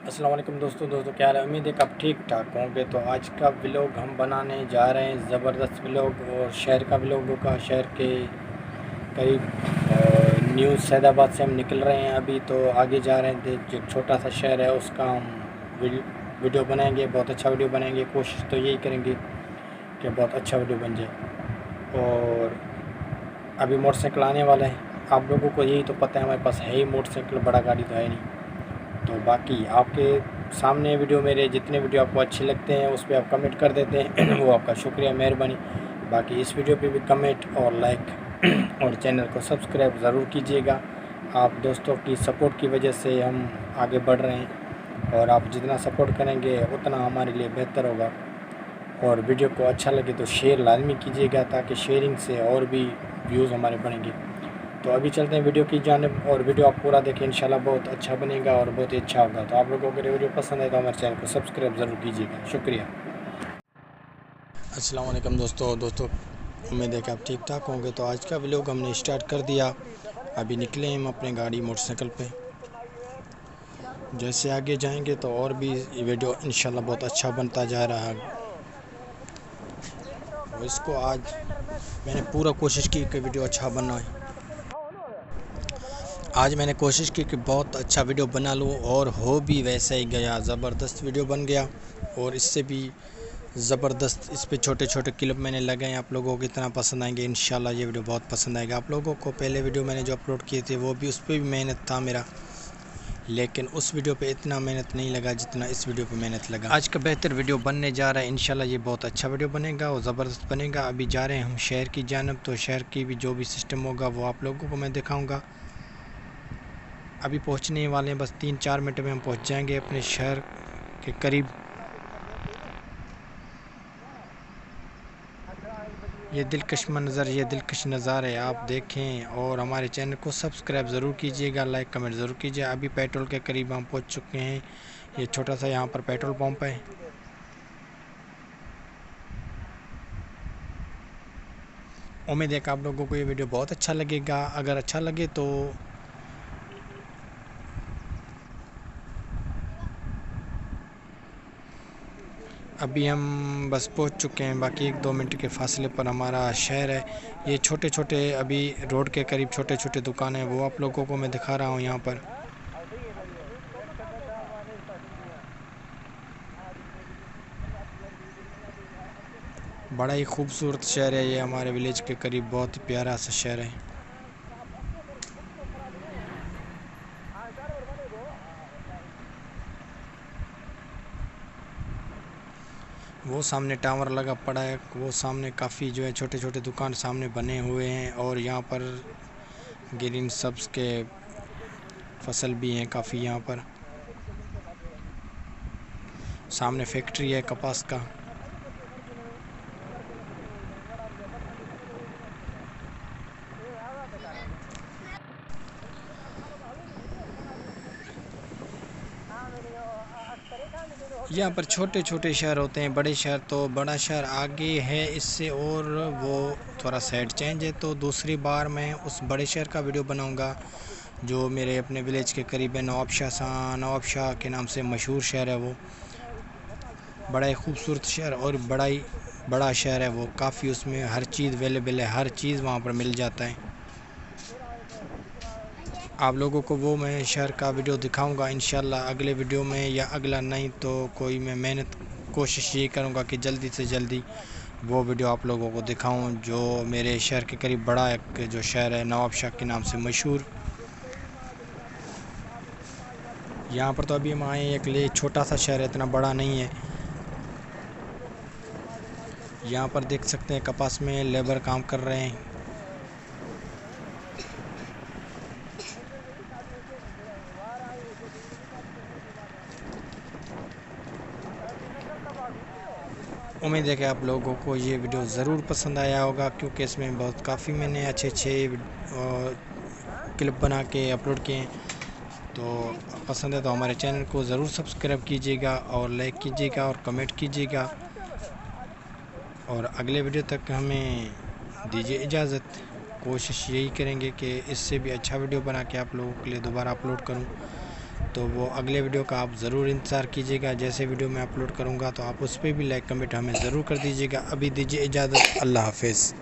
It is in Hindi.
अस्सलाम वालेकुम दोस्तों क्या हाल है। उम्मीद है कि आप ठीक ठाक होंगे। तो आज का व्लॉग हम बनाने जा रहे हैं, ज़बरदस्त व्लॉग और शहर का व्लॉग होगा। शहर के करीब न्यू सैदाबाद से हम निकल रहे हैं अभी। तो आगे जा रहे थे, जो छोटा सा शहर है उसका हम वीडियो बनाएंगे। बहुत अच्छा वीडियो बनाएंगे, कोशिश तो यही करेंगे कि बहुत अच्छा वीडियो बन जाए। और अभी मोटरसाइकिल आने वाला है। आप लोगों को यही तो पता है, हमारे पास है ही मोटरसाइकिल, बड़ा गाड़ी तो है नहीं। तो बाकी आपके सामने वीडियो, मेरे जितने वीडियो आपको अच्छे लगते हैं उस पर आप कमेंट कर देते हैं वो आपका शुक्रिया, मेहरबानी। बाकी इस वीडियो पे भी कमेंट और लाइक और चैनल को सब्सक्राइब ज़रूर कीजिएगा। आप दोस्तों की सपोर्ट की वजह से हम आगे बढ़ रहे हैं, और आप जितना सपोर्ट करेंगे उतना हमारे लिए बेहतर होगा। और वीडियो को अच्छा लगे तो शेयर लाजमी कीजिएगा, ताकि शेयरिंग से और भी व्यूज़ हमारे बढ़ेंगे। तो अभी चलते हैं वीडियो की जानिब, और वीडियो आप पूरा देखें, इंशाल्लाह बहुत अच्छा बनेगा और बहुत ही अच्छा होगा। तो आप लोगों को अगर वीडियो पसंद है तो हमारे चैनल को सब्सक्राइब ज़रूर कीजिएगा, शुक्रिया। अस्सलाम वालेकुम दोस्तों उम्मीद है कि आप ठीक ठाक होंगे। तो आज का व्लॉग हमने स्टार्ट कर दिया। अभी निकले हम अपने गाड़ी मोटरसाइकिल पे। जैसे आगे जाएंगे तो और भी वीडियो इंशाल्लाह बहुत अच्छा बनता जा रहा है। और इसको आज मैंने पूरा कोशिश की कि वीडियो अच्छा बनाए। आज मैंने कोशिश की कि बहुत अच्छा वीडियो बना लूँ, और हो भी वैसा ही गया। ज़बरदस्त वीडियो बन गया, और इससे भी ज़बरदस्त इस पे छोटे छोटे क्लिप मैंने लगाए। आप लोगों को इतना पसंद आएंगे, इंशाल्लाह ये वीडियो बहुत पसंद आएगा आप लोगों को। पहले वीडियो मैंने जो अपलोड किए थे वो भी, उस पर भी मेहनत था मेरा, लेकिन उस वीडियो पे इतना मेहनत नहीं लगा जितना इस वीडियो पे मेहनत लगा। आज का बेहतर वीडियो बनने जा रहा है, इंशाल्लाह ये बहुत अच्छा वीडियो बनेगा और ज़बरदस्त बनेगा। अभी जा रहे हैं हम शहर की जानब, तो शहर की भी जो भी सिस्टम होगा वो आप लोगों को मैं दिखाऊँगा। अभी पहुंचने वाले हैं, बस 3-4 मिनट में हम पहुंच जाएंगे अपने शहर के करीब। ये दिलकश मंज़र, ये दिलकश नज़ारे आप देखें, और हमारे चैनल को सब्सक्राइब ज़रूर कीजिएगा, लाइक कमेंट ज़रूर कीजिए। अभी पेट्रोल के करीब हम पहुंच चुके हैं। ये छोटा सा यहाँ पर पेट्रोल पंप है। उम्मीद है कि आप लोगों को ये वीडियो बहुत अच्छा लगेगा। अगर अच्छा लगे तो अभी हम बस पहुंच चुके हैं, बाकी 1-2 मिनट के फासले पर हमारा शहर है। ये छोटे छोटे अभी रोड के करीब छोटे छोटे दुकान हैं, वो आप लोगों को मैं दिखा रहा हूँ यहाँ पर। बड़ा ही खूबसूरत शहर है ये, हमारे विलेज के करीब बहुत ही प्यारा सा शहर है। वो सामने टावर लगा पड़ा है, वो सामने काफ़ी जो है छोटे छोटे दुकान सामने बने हुए हैं, और यहाँ पर ग्रीन सब्ज़ के फसल भी हैं काफ़ी। यहाँ पर सामने फैक्ट्री है कपास का। यहाँ पर छोटे छोटे शहर होते हैं, बड़े शहर तो बड़ा शहर आगे है इससे, और वो थोड़ा साइड चेंज है। तो दूसरी बार मैं उस बड़े शहर का वीडियो बनाऊंगा जो मेरे अपने विलेज के करीब है। नवाबशाह के नाम से मशहूर शहर है वो। बड़ा ही खूबसूरत शहर और बड़ा शहर है वो। काफ़ी उसमें हर चीज़ अवेलेबल है, हर चीज़ वहाँ पर मिल जाता है। आप लोगों को वो मैं शहर का वीडियो दिखाऊंगा इंशाल्लाह अगले वीडियो में, या अगला नहीं तो कोई मैं मेहनत कोशिश ये करूंगा कि जल्दी से जल्दी वो वीडियो आप लोगों को दिखाऊं, जो मेरे शहर के करीब बड़ा एक जो शहर है नवाबशाह के नाम से मशहूर। यहाँ पर तो अभी हम आए एक ले छोटा सा शहर है, इतना बड़ा नहीं है। यहाँ पर देख सकते हैं कपास में लेबर काम कर रहे हैं। उम्मीद है कि आप लोगों को ये वीडियो ज़रूर पसंद आया होगा, क्योंकि इसमें बहुत काफ़ी मैंने अच्छे क्लिप बना के अपलोड किए हैं। तो पसंद है तो हमारे चैनल को ज़रूर सब्सक्राइब कीजिएगा, और लाइक कीजिएगा और कमेंट कीजिएगा। और अगले वीडियो तक हमें दीजिए इजाज़त। कोशिश यही करेंगे कि इससे भी अच्छा वीडियो बना के आप लोगों के लिए दोबारा अपलोड करूं। तो वो अगले वीडियो का आप ज़रूर इंतज़ार कीजिएगा। जैसे वीडियो मैं अपलोड करूँगा तो आप उस पर भी लाइक कमेंट हमें ज़रूर कर दीजिएगा। अभी दीजिए इजाज़त, अल्लाह हाफ़िज़।